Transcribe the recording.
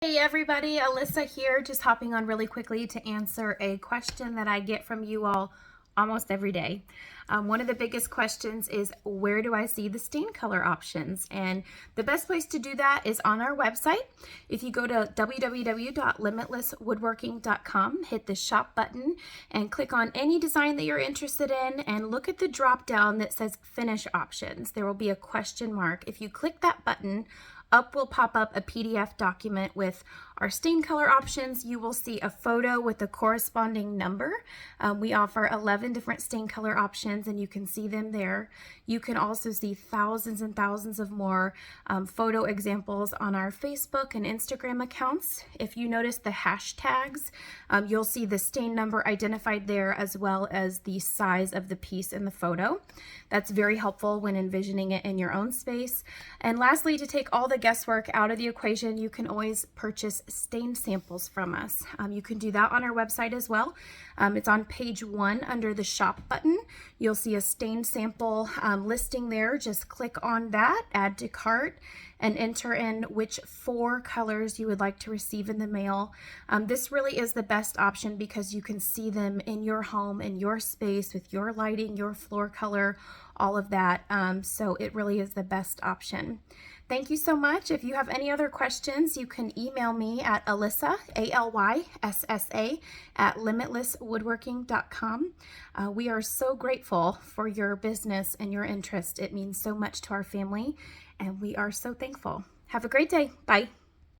Hey everybody, Alyssa here, just hopping on really quickly to answer a question that I get from you all almost every day. One of the biggest questions is, where do I see the stain color options? And the best place to do that is on our website. If you go to www.limitlesswoodworking.com, hit the shop button and click on any design that you're interested in and look at the drop down that says finish options. There will be a question mark. If you click that button, up will pop up a PDF document with our stain color options. You will see a photo with the corresponding number. We offer 11 different stain color options and you can see them there. You can also see thousands and thousands of more photo examples on our Facebook and Instagram accounts. If you notice the hashtags, you'll see the stain number identified there as well as the size of the piece in the photo. That's very helpful when envisioning it in your own space. And lastly, to take all the guesswork out of the equation, you can always purchase stain samples from us. You can do that on our website as well. It's on page 1 under the shop button. You'll see a stain sample listing there. Just click on that, add to cart, and enter in which 4 colors you would like to receive in the mail. This really is the best option because you can see them in your home, in your space, with your lighting, your floor color, all of that. So it really is the best option. Thank you so much. If you have any other questions, you can email me at Alyssa, ALYSSA, at limitlesswoodworking.com. We are so grateful for your business and your interest. It means so much to our family, and we are so thankful. Have a great day. Bye.